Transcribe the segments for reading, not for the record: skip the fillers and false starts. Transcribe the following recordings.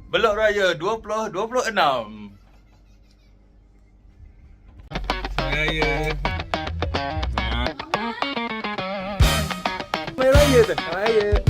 Belok Raya 2026. Raya. Main raya tu. Raya.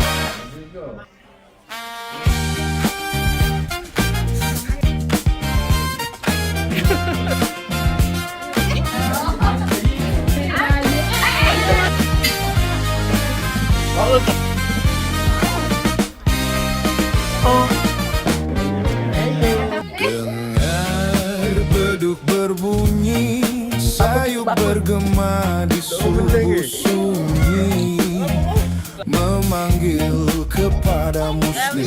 Dengar beduk berbunyi, sayup bergema di subuh sunyi, memanggil kepada muslim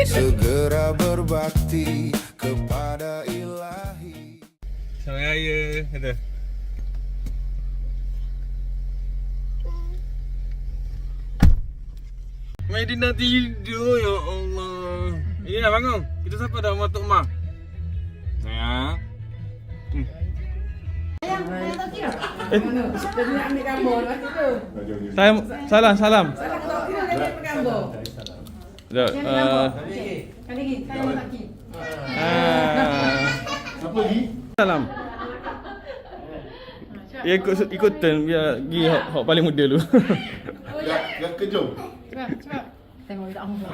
segera berbakti kepada ilahi. Selamat Raya kata. Medina tidur ya Allah. Ini dah bangun. Kita siapa dah matuk mak? Sayang. Salam. Salam Sekejap. Apa lagi? Salam. Ya ikut turn biar pergi hok paling muda dulu. Dah kejung. Tengok tak Allah.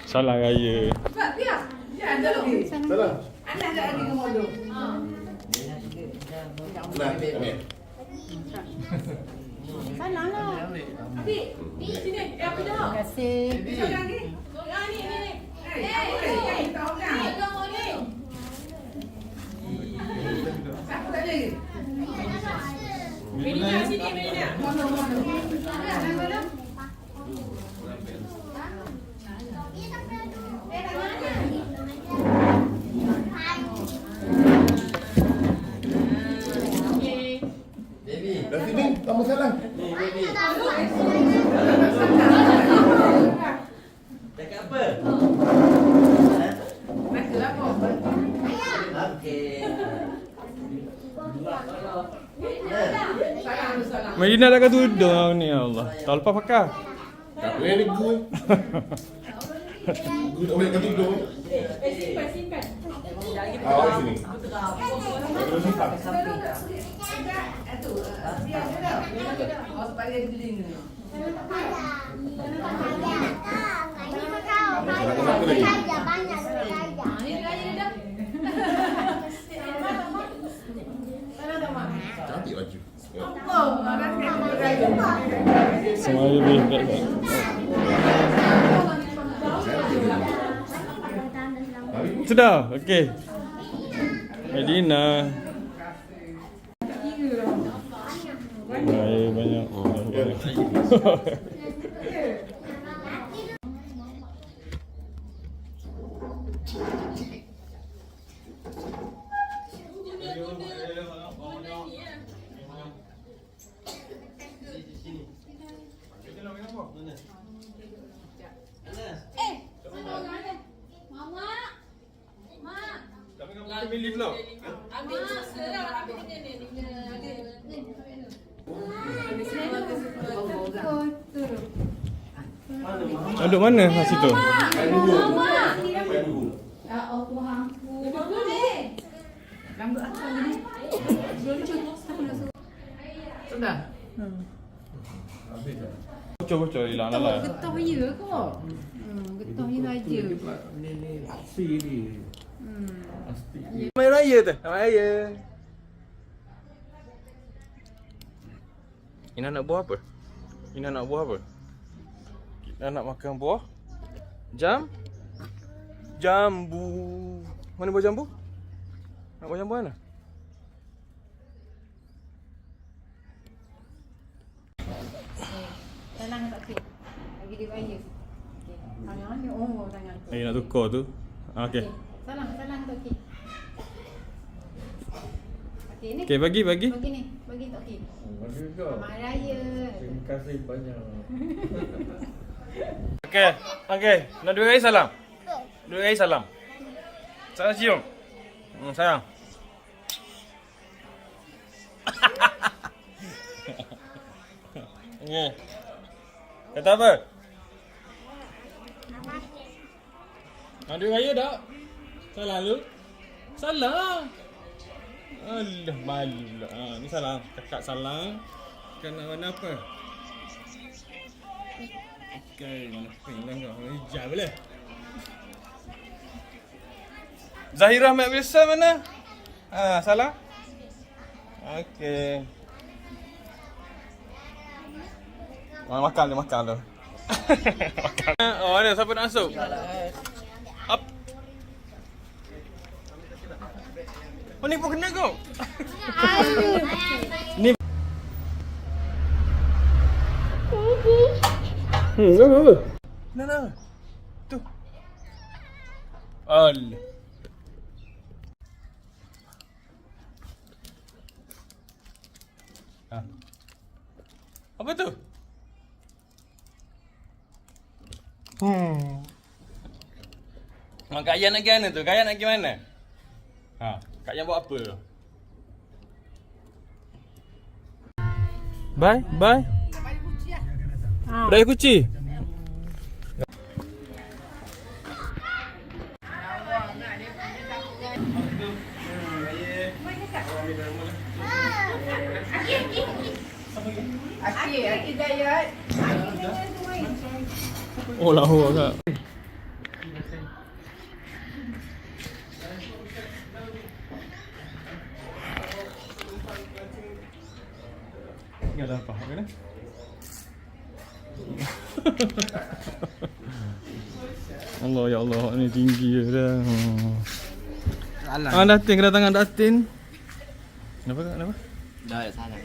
Salam Raya. Cepat dia. Dia ada lagi. Salam. Anak ada lagi nombor tu. Nah, ambil. Salam lah. Abi, sini. Apa dah? Terima kasih. Jangan ni. Ni. Kita orang. Siapa tak ada? Melina sini, Melina. Mana? Dah sini, tamu salam. Cakap apa? Nak apa? Okey. Salam. Medina dah kata tudung ni ya Allah. Tahun lepas pakai. Tak boleh ni gue. Gue tak boleh kata tidur. Simpan. Awak sini. Terus simpan. Itu. Biar dia. Oh, supaya dia beli ni. Cantik baju. Semua lebih dekat. Sudah, okey. Medina. Banyak. Milih pula. Ambil serang, ambil ni. Duduk mana kat situ? Rambut aku ni. Sudah. Bocor hilang lah. Getah ya ke? Getah ni raja. Main raya tu. Selamat Raya. Ina nak buah apa? Ina nak buah apa? Kita nak makan buah jambu. Mana buah jambu? Nak buah jambu mana? Tangan tak fit. Lagi dia raya. Tangan ni tangan tu. Nak tukar tu. Okey. Salam tu okey. Okey ni. Okey bagi. Bagi ni. Bagi tak okey. Baju juga. Selamat Raya. Terima kasih banyak. Okey. Nak dua kali salam. Dua kali salam. Salam cium. Sayang. Okey. Kata apa? Ada raya tak? Salah lu? Salah. Alah, malu pula. Ni salah. Kakak salah. Kan warna apa? Okey, mana pink lah kau. Hijau boleh. Zahirah Mat Wilson mana? Salah? Okey. Makan tu. Makan. Oh, ada siapa nak masuk? Up. Oh, ni pun kena kau. Ni. Apa? Nah. Tu. Al. Apa tu? Mak Kak Yan nak pergi mana tu? Kak Yan nak pergi mana? Kak Yan buat apa? Bye. Raya kuci. Aki Dayat. Oh lahu agak. Ni ada apa? Mana? Allah ya Allah, ni tinggi dah. Salah. Datin kedatangan Datin. Kenapa? Dah salah.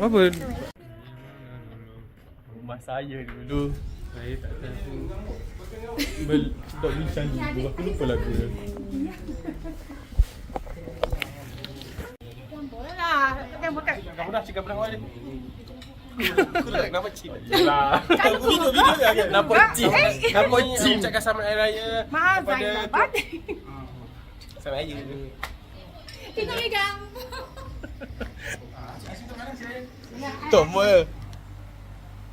Apa? Rumah saya dulu. Saya tak tahu. Tak bincang dulu. Aku lupa lagu dia. Kamu dah cakap berapa dia? Aku nak nampak cip. Yalah. Video dia kan. Nampak cip. Nampak cip cakap selamat hari raya. Maaf saya dapat. Selamat raya. Kita pegang. Tomol.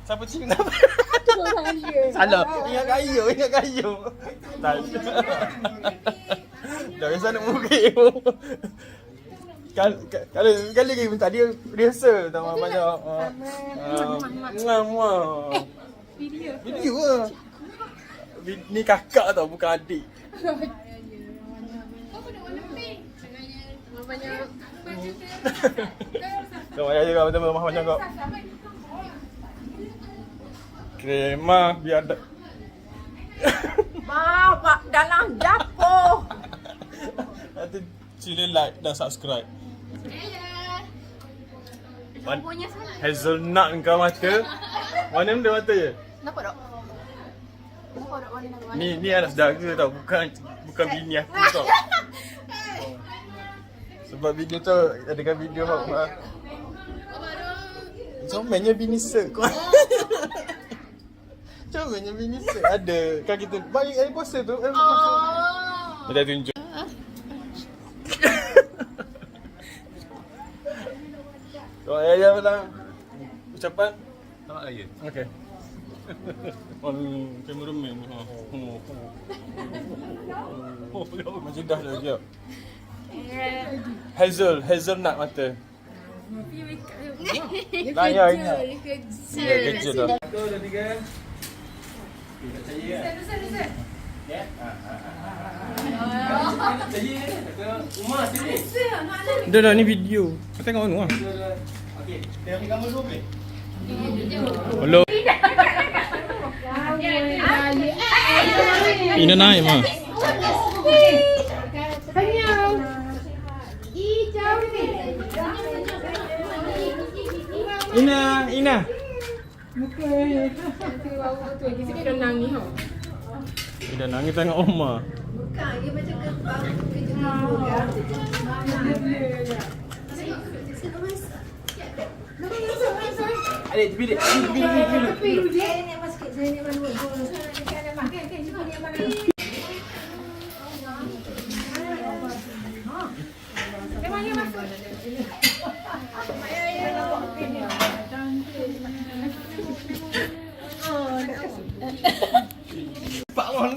Siapa cip nama? Salah. Ingat kayu. Tak. Dah biasa nak mukir. Kalau lagi minta dia rehearsal tambah banyak. Video lah. Ni kakak tau, bukan adik. Kau ayah je kau betul rumah macam kau. Krema biar ada. Bapak dalam dapur. Nanti sila like dan subscribe. Punya salah. Hazelnut kau mata. Mana dia mata je? Nampak tak? Warna Ni anak saudara tau, bukan bini aku tau. Sebab video tu adakan video hak mak. Comelnya bini sek kau. Comelnya bini sek ada kan kita balik hari puasa tu. Dia tunjuk. Kau ayah apa ucapan selamat raya. Okey. Cameraman. Macam dah dia. Hazelnut mata. Nah, ya ini. Ya kerja dah. Betul dah tiga. Percaya kan? Ya. Umar sini. Dah ni video. Kau tengok anu ah. Okey, dia ambil gambar dulu boleh? Hello. Ina naik mah. Ina. Dia nangis tengok Oma. Bukan, dia macam kebang. Adik, bilik. Saya ni masuk. Saya ni mana?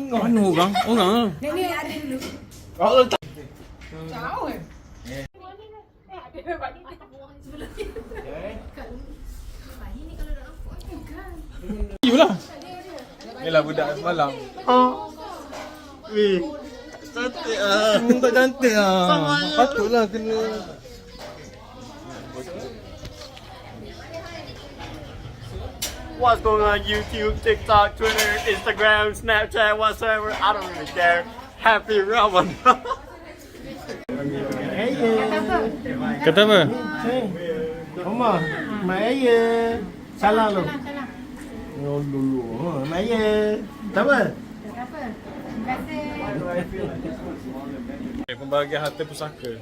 Mana orang? Orang. Nenek ada dulu. Oh, tak. Jauh eh. Yulah. Yalah budak semalam. Weh, cantik ah. Tak cantik ah. Patutlah kena. What's going on YouTube, TikTok, Twitter, Instagram, Snapchat, whatsoever? I don't really care. Happy Ramadan. Kata apa? Mama, Maya. Salam lu. Ya dulu. Maya. Apa? Pembahagian harta pusaka.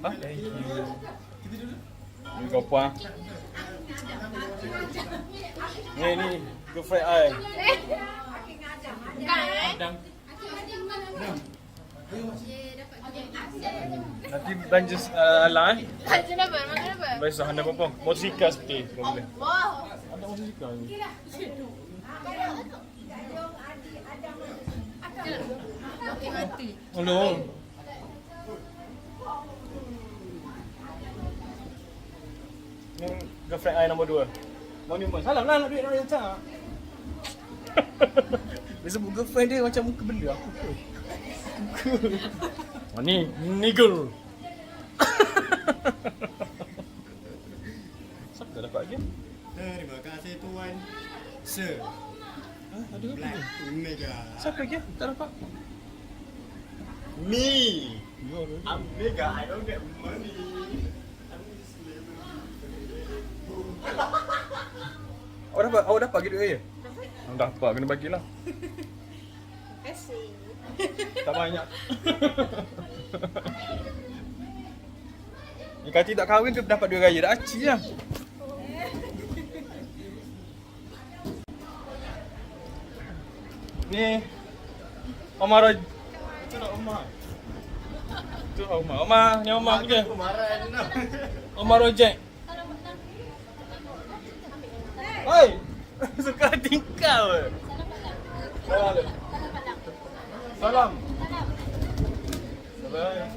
Ah, ni kau puan. Ni girlfriend I. Nanti belanja lah eh. Macam apa? Makan apa? Biasa anda apa? Motosikal seperti boleh. Wow. Ada motosikal ni. Mati. Oh no. Ni girlfriend I nombor 2. Mau ni pun. Salam lah nak duit nak macam. Dia sebut girlfriend dia macam muka benda aku ke. Oh ni girl. Siapa dapat dia? Terima kasih tuan. Sir. Ada apa Black dia? Mega. Siapa dia? Tak dapat. Me. I'm Mega. I don't get money. Awak dapat ke duit raya? Dapat, kena bagilah. Kasih. Tak banyak. Ni Kati tak kahwin tu dapat duit raya dah aci lah. Ni Omar Roj. Tu nak Omar. Tu Omar. Omar, ni Omar ke? Omar Rojek. Oi. Suka tingkau. Salam. Salam. Salam.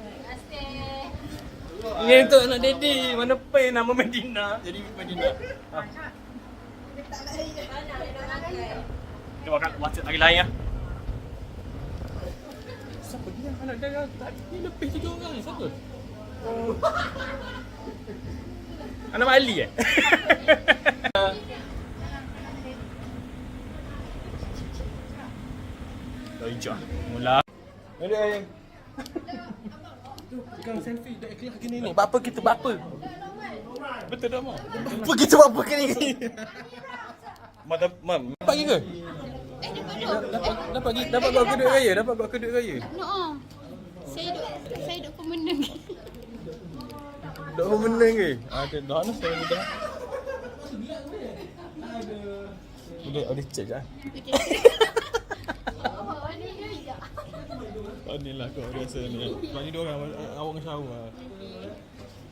Ini untuk anak Dedi. Mana pen nama Medina. Jadi Medina. Ha. Kita makan WhatsApp lagi lain ya. Siapa dia? Anak dia tadi lebih 3 orang ni. Siapa? Anak Mak Ali Hijau. Mula. Ada ayam. Tukang selfie dah ikhlas gini ni. Bapa kita bapa. Betul tak mak? Bapa kita bapa kini. Mam, dapat ke? Dapat buat kedut raya, dapat buat kedut raya. No. Saya duk pemenang. Dok menang ke? Ada dah nak saya dah. Ada cek ah. Okey. Oh ni lah kau rasa ni. Sebab ni dia orang awak dengan Syahwa.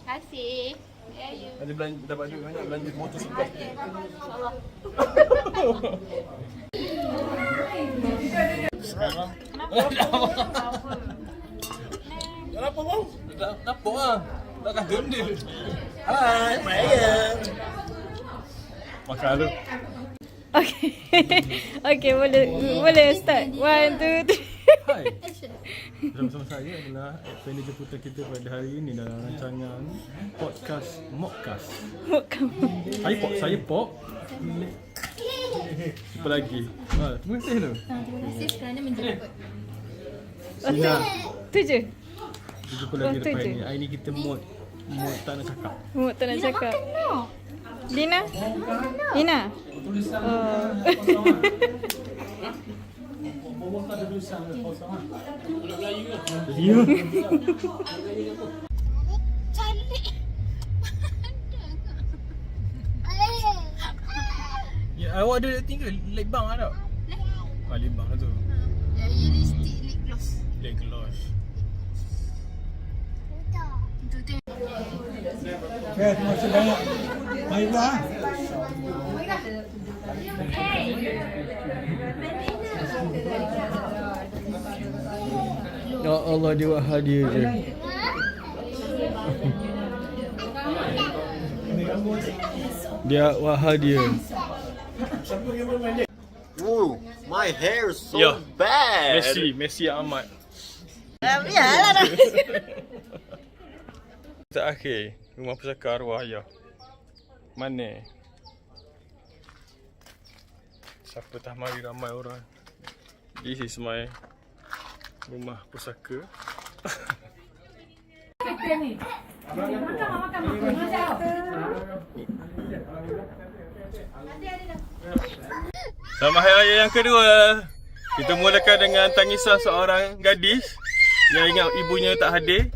Kasih. Ya you. Ada belanja dapat duit banyak belanja motosikal. InsyaAllah. Sekarang. Kenapa bang? Kenapa ah? Takkan dendil. Hai, Maya. Makan lu. Okay. Okay, boleh start. 1, 2, 3. Hai. Bersama saya adalah Fendi Jemputan kita pada hari ini dalam rancangan podcast Mokcast. Saya Pok. Siapa lagi? Terima kasih tu. Terima kasih kerana menjemput. Sina. Tu je. Jumpa lagi Tu lepas je. ni. Hari ni kita mood tak nak cakap. Muk tak nak cakap. Lina? Lina? Oh. Cantik. Ya, awak ada tinggal lip balm ada? Lip balm tu. Ya, lipstick, lip gloss. Lip gloss. Itu tu. Okay, terima kasih banyak. Mari pula. Ya Allah, dia buat hadiah je. Dia buat hadiah. Ooh, my hair is so Yo. bad. Messi amat. Biarlah dah. Terakhir, rumah pusaka arwah ayah. Mana? Siapa tak mari ramai orang. This is my rumah pusaka. Selamat Hari Raya yang kedua. Kita mulakan dengan tangisan seorang gadis yang ingat ibunya tak hadir.